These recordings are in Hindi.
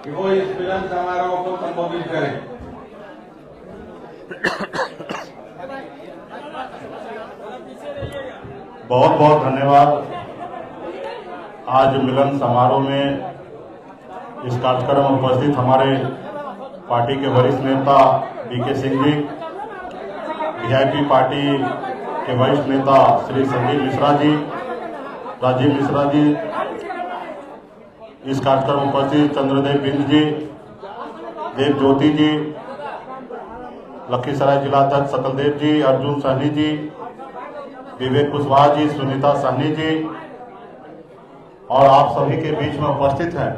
कि वो इस मिलन समारोह को संबोधित करें। बहुत बहुत धन्यवाद। आज मिलन समारोह में इस कार्यक्रम में उपस्थित हमारे पार्टी के वरिष्ठ नेता BK Singh ji, VIP party के वरिष्ठ नेता श्री संजीव मिश्रा जी, राजीव मिश्रा जी, इस कार्यक्रम में उपस्थित चंद्रदेव बिंद जी, देव ज्योति जी, लखीसराय जिलाध्यक्ष सकलदेव जी, अर्जुन सहनी जी, विवेक कुशवाहा जी, सुनीता सहनी जी और आप सभी के बीच में उपस्थित हैं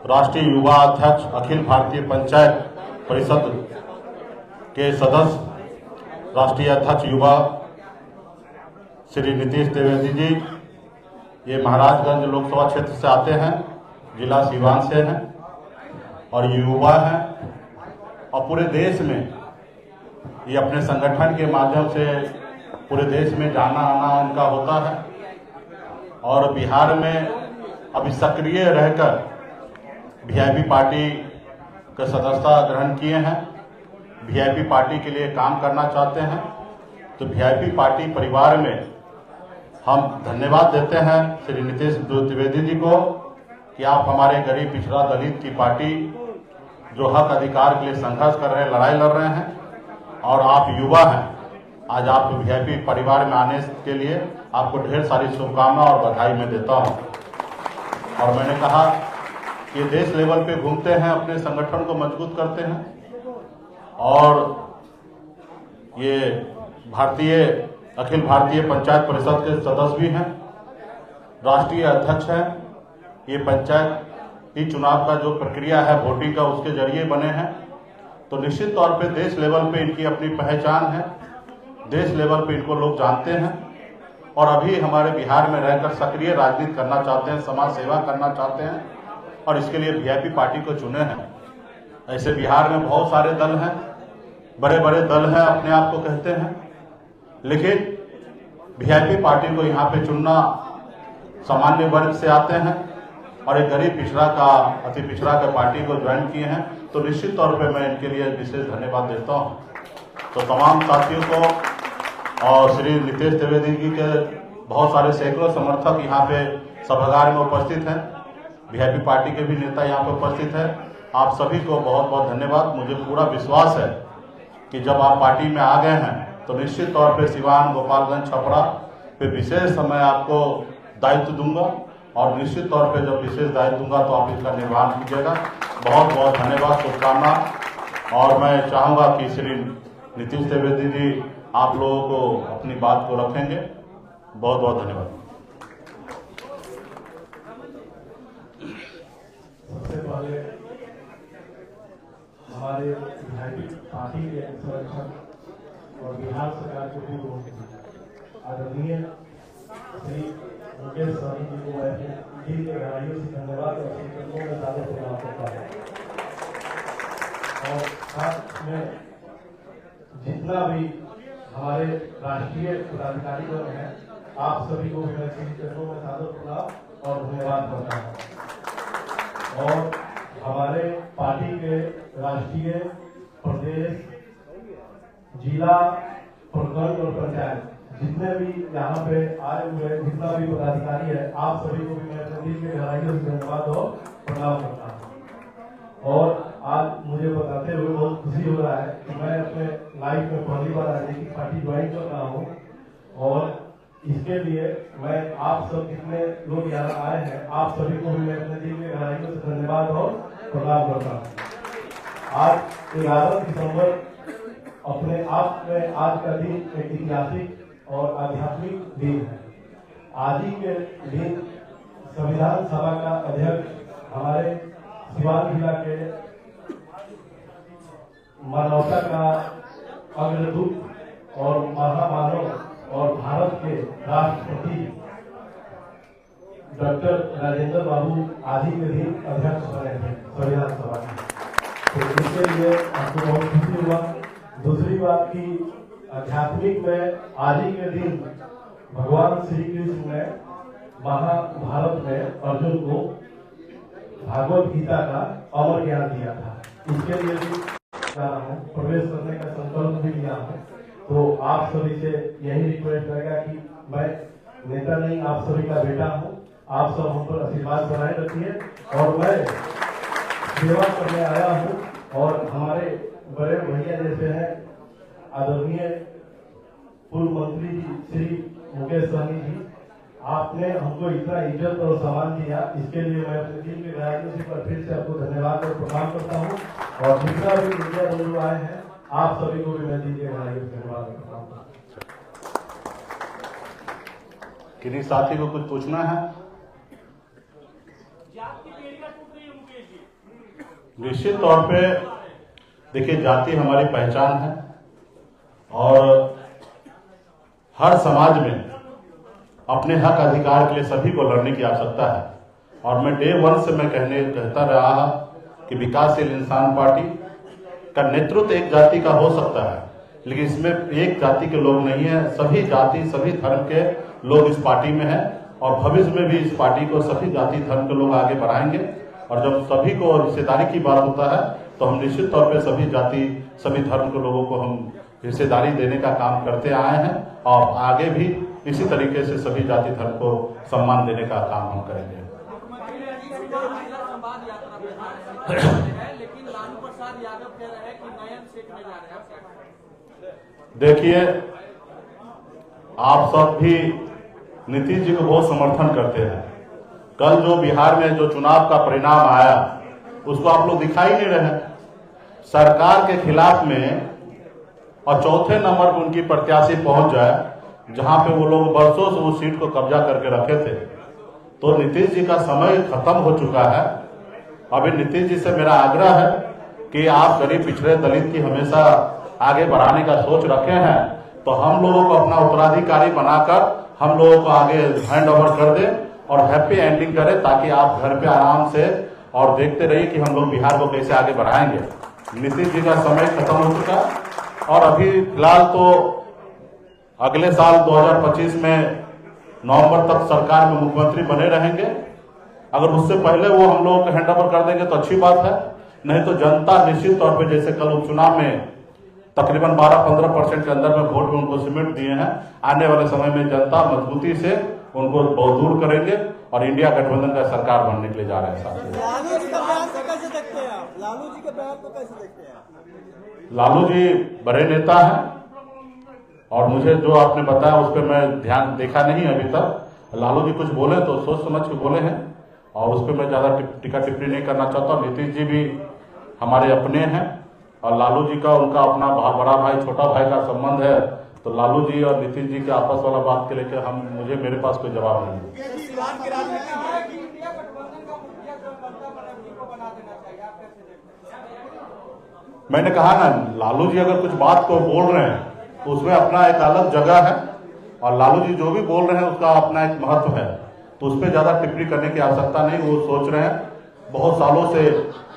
राष्ट्रीय युवा अध्यक्ष अखिल भारतीय पंचायत परिषद के सदस्य, राष्ट्रीय अध्यक्ष युवा श्री नीतीश द्विवेदी जी। ये महाराजगंज लोकसभा क्षेत्र से आते हैं, जिला सीवान से हैं और ये युवा हैं और पूरे देश में ये अपने संगठन के माध्यम से पूरे देश में जाना आना उनका होता है और बिहार में अभी सक्रिय रहकर वीआईपी पार्टी का सदस्यता ग्रहण किए हैं, वीआईपी पार्टी के लिए काम करना चाहते हैं। तो वीआईपी पार्टी परिवार में हम धन्यवाद देते हैं श्री नीतीश द्विवेदी जी को कि आप हमारे गरीब पिछड़ा दलित की पार्टी जो हक अधिकार के लिए संघर्ष कर रहे हैं, लड़ाई लड़ रहे हैं और आप युवा हैं। आज आप वीआईपी परिवार में आने के लिए आपको ढेर सारी शुभकामनाएं और बधाई मैं देता हूं। और मैंने कहा कि देश लेवल पे घूमते हैं, अपने संगठन को मजबूत करते हैं और ये अखिल भारतीय पंचायत परिषद के सदस्य भी हैं, राष्ट्रीय अध्यक्ष हैं। ये पंचायती चुनाव का जो प्रक्रिया है वोटिंग का, उसके जरिए बने हैं। तो निश्चित तौर पे देश लेवल पे इनकी अपनी पहचान है, देश लेवल पे इनको लोग जानते हैं और अभी हमारे बिहार में रहकर सक्रिय राजनीति करना चाहते हैं, समाज सेवा करना चाहते हैं और इसके लिए वीआईपी पार्टी को चुने हैं। ऐसे बिहार में बहुत सारे दल हैं, बड़े बड़े दल हैं, अपने आप को कहते हैं, लेकिन वीआईपी पार्टी को यहाँ पे चुनना सामान्य वर्ग से आते हैं और एक गरीब पिछड़ा का अति पिछड़ा का पार्टी को ज्वाइन किए हैं। तो निश्चित तौर पे मैं इनके लिए विशेष धन्यवाद देता हूँ। तो तमाम साथियों को और श्री नीतीश द्विवेदी जी के बहुत सारे सैकड़ों समर्थक यहाँ पे सभागार में उपस्थित हैं, वीआईपी पार्टी के भी नेता यहाँ पे उपस्थित हैं। आप सभी को बहुत बहुत धन्यवाद। मुझे पूरा विश्वास है कि जब आप पार्टी में आ गए हैं तो निश्चित तौर पे सिवान, गोपालगंज, छपरा पे विशेष समय आपको दायित्व दूंगा और निश्चित तौर पे जब विशेष दायित्व दूंगा तो आप इसका निर्वहन कीजिएगा। बहुत बहुत धन्यवाद, शुभकामना। और मैं चाहूँगा कि श्री नीतीश द्विवेदी जी आप लोगों को अपनी बात को रखेंगे। बहुत बहुत धन्यवाद। सबसे पहले हमारे वीआईपी पार्टी के संरक्षक और बिहार सरकार के पूर्व आदरणीय श्री मुकेश सहनी जी को मैं दिल के गहराइयों से धन्यवाद और संकल्पों में ज्यादा प्रदान करता हूँ। और साथ में जितना भी हमारे राष्ट्रीय पदाधिकारी वर्ग हैं, आप सभी को भी मैं चरणों में सादर प्रणाम और धन्यवाद करता हूँ। और हमारे पार्टी के राष्ट्रीय, प्रदेश, जिला, प्रखंड और पंचायत जितने भी यहाँ पे आए हुए जितना भी पदाधिकारी है, आप सभी को भी मैं दिल के गहराइयों से धन्यवाद और प्रणाम करता हूँ। और आज मुझे बताते हुए बहुत खुशी हो रहा है कि मैं अपने लाइफ में पहली बार राजनीतिक पार्टी ज्वाइन कर रहा हूँ और इसके लिए मैं आप सब जितने लोग यहाँ आए हैं, आप सभी को भी मैं अपने दिल के गहराइयों से धन्यवाद और प्रणाम करता हूँ। आज 11 दिसंबर अपने आप में आज का दिन एक ऐतिहासिक और आध्यात्मिक दिन है। आज ही के दिन संविधान सभा का अध्यक्ष हमारे सिवान जिला के मानवता का अग्रदूत और महामानव और भारत के राष्ट्रपति डॉक्टर राजेंद्र बाबू आज ही के दिन अध्यक्ष बने थे संविधान सभा के। तो इसके लिए आपको बहुत खुशी हुआ। दूसरी बात की आध्यात्मिक में आज ही के दिन भगवान श्री कृष्ण ने महाभारत में अर्जुन को भागवत गीता का अमर ज्ञान दिया था। इसके लिए भी जा रहा हूँ, प्रवेश करने का संकल्प भी लिया हूँ। तो आप सभी से यही रिक्वेस्ट रहेगा कि मैं नेता नहीं, आप सभी का बेटा हूँ। आप सब हम पर आशीर्वाद बनाए रखिए और मैं सेवा करने आया हूँ। और हमारे बड़े भैया जैसे हैं आदरणीय पूर्व मंत्री जी श्री मुकेश सहनी जी, आपने हमको इतना इज्जत और सम्मान दिया, इसके लिए मैं अपने दिल के गहराइयों से पर फिर से आपको धन्यवाद और प्रणाम करता हूँ। और जितना भी मीडिया बंधु आए हैं, आप सभी को भी मैं दिल के गहराइयों से धन्यवाद और प्रणाम करता हूँ। किन्हीं साथी को कुछ पूछना है? निश्चित तौर पे देखिए, जाति हमारी पहचान है और हर समाज में अपने हक अधिकार के लिए सभी को लड़ने की आवश्यकता है। और मैं डे वन से मैं कहता रहा कि विकासशील इंसान पार्टी का नेतृत्व एक जाति का हो सकता है, लेकिन इसमें एक जाति के लोग नहीं है, सभी जाति सभी धर्म के लोग इस पार्टी में हैं और भविष्य में भी इस पार्टी को सभी जाति धर्म के लोग आगे बढ़ाएंगे। और जब सभी को हिस्सेदारी की बात होता है तो हम निश्चित तौर पे सभी जाति सभी धर्म के लोगों को हम हिस्सेदारी देने का काम करते आए हैं और आगे भी इसी तरीके से सभी जाति धर्म को सम्मान देने का काम हम करेंगे। लेकिन लालू प्रसाद यादव कह रहे हैं कि नयन सीट में जा रहे हैं। देखिए, आप सब भी नीतीश जी को बहुत समर्थन करते हैं। कल जो बिहार में जो चुनाव का परिणाम आया उसको आप लोग दिखाई नहीं रहे। सरकार के खिलाफ में और चौथे नंबर पर उनकी प्रत्याशी पहुंच जाए, जहां पे वो लोग बरसों से उस सीट को कब्जा करके रखे थे। तो नीतीश जी का समय खत्म हो चुका है। अभी नीतीश जी से मेरा आग्रह है कि आप गरीब पिछड़े दलित की हमेशा आगे बढ़ाने का सोच रखे हैं, तो हम लोगों को अपना उत्तराधिकारी बनाकर हम लोगों को आगे हैंड ओवर कर दें और हैप्पी एंडिंग करें, ताकि आप घर पे आराम से और देखते रहिए कि हम लोग बिहार को कैसे आगे बढ़ाएंगे। नीतीश जी का समय खत्म हो चुका और अभी फिलहाल तो अगले साल 2025 में नवंबर तक सरकार में मुख्यमंत्री बने रहेंगे। अगर उससे पहले वो हम लोगों को हैंड ओवर कर देंगे तो अच्छी बात है, नहीं तो जनता निश्चित तौर पे जैसे कल उपचुनाव में तकरीबन 12-15% के अंदर में वोट में उनको सिमेट दिए हैं, आने वाले समय में जनता मजबूती से उनको बहुत दूर करेंगे और इंडिया गठबंधन का सरकार बनने के लिए जा रहे हैं। साथ लालू जी का बयान को कैसे देखते हैं आप? लालू जी के बयान को कैसे देखते हैं आप? लालू जी बड़े नेता हैं और मुझे जो आपने बताया उस पर मैं ध्यान देखा नहीं अभी तक। लालू जी कुछ बोले तो सोच समझ के बोले हैं और उस पर मैं ज्यादा टीका टिप्पणी नहीं करना चाहता। नीतीश जी भी हमारे अपने हैं और लालू जी का उनका अपना बड़ा भाई छोटा भाई का संबंध है, तो लालू जी और नीतीश जी के आपस वाला बात के लेकर मुझे मेरे पास कोई जवाब नहीं है। मैंने कहा ना, लालू जी अगर कुछ बात को बोल रहे हैं तो उसमें अपना एक अलग जगह है और लालू जी जो भी बोल रहे हैं उसका अपना एक महत्व है, तो उस पर ज्यादा टिप्पणी करने की आवश्यकता नहीं। वो सोच रहे हैं, बहुत सालों से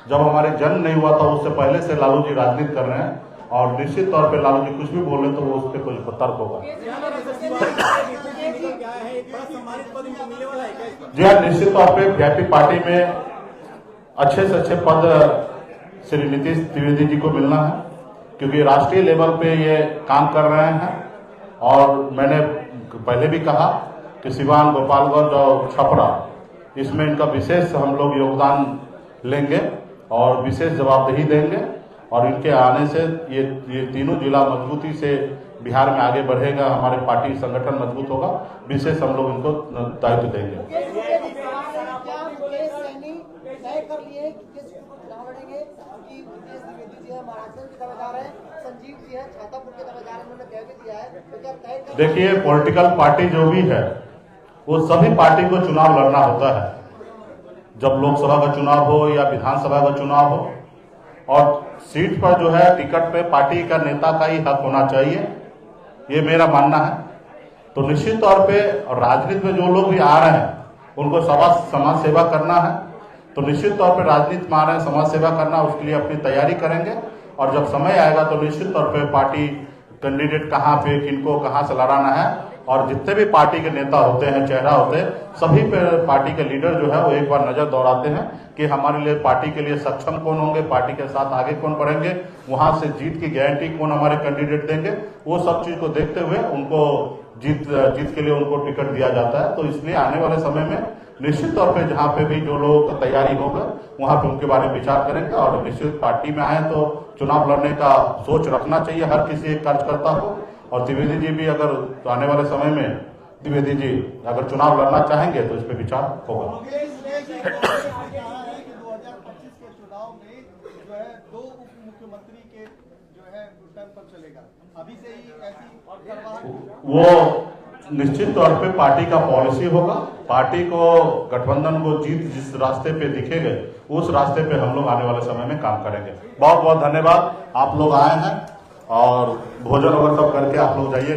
जब हमारे जन्म नहीं हुआ था उससे पहले से लालू जी राजनीति कर रहे हैं और निश्चित तौर पे लालू जी कुछ भी बोल रहे तो वो उस पर कुछ तर्क होगा। जी हाँ, निश्चित तौर पे वीआईपी पार्टी में अच्छे से अच्छे पद श्री नीतीश द्विवेदी जी को मिलना है, क्योंकि राष्ट्रीय लेवल पे ये काम कर रहे हैं। और मैंने पहले भी कहा कि सिवान, गोपालगंज और छपरा, इसमें इनका विशेष हम लोग योगदान लेंगे और विशेष जवाबदेही देंगे और इनके आने से ये तीनों जिला मजबूती से बिहार में आगे बढ़ेगा, हमारे पार्टी संगठन मजबूत होगा। विशेष हम लोग इनको दायित्व देंगे। देखिए, पॉलिटिकल पार्टी जो भी है वो सभी पार्टी को चुनाव लड़ना होता है, जब लोकसभा का चुनाव हो या विधानसभा का चुनाव हो, और सीट पर जो है टिकट पे पार्टी का नेता का ही हक होना चाहिए, ये मेरा मानना है। तो निश्चित तौर पे राजनीति में जो लोग भी आ रहे हैं उनको समाज सेवा करना है, तो निश्चित तौर पे राजनीति में आ रहे हैं समाज सेवा करना, उसके लिए अपनी तैयारी करेंगे और जब समय आएगा तो निश्चित तौर पे पार्टी कैंडिडेट कहाँ पे किनको कहाँ से लड़ाना है और जितने भी पार्टी के नेता होते हैं, चेहरा होते हैं, सभी पे पार्टी के लीडर जो है वो एक बार नजर दौड़ाते हैं कि हमारे लिए पार्टी के लिए सक्षम कौन होंगे, पार्टी के साथ आगे कौन बढ़ेंगे, वहां से जीत की गारंटी कौन हमारे कैंडिडेट देंगे। वो सब चीज को देखते हुए उनको जीत के लिए उनको टिकट दिया जाता है। तो इसलिए आने वाले समय में निश्चित तौर पे जहां पे भी जो लोग तैयारी होगा वहां पे उनके बारे में विचार करेंगे और निश्चित पार्टी में आए तो चुनाव लड़ने का सोच रखना चाहिए हर किसी एक कार्यकर्ता को। और द्विवेदी जी भी अगर तो आने वाले समय में द्विवेदी जी अगर चुनाव लड़ना चाहेंगे तो इस पे विचार होगा। 2025 के चुनाव में जो है 2 उप मुख्यमंत्री के जो है टर्म पर चलेगा, अभी से ही ऐसी वो निश्चित तौर पे पार्टी का पॉलिसी होगा। पार्टी को गठबंधन को जीत जिस रास्ते पे दिखेगा उस रास्ते पे हम लोग आने वाले समय में काम करेंगे। बहुत बहुत धन्यवाद, आप लोग आए हैं और भोजन वगैरह सब करके आप लोग जाइए।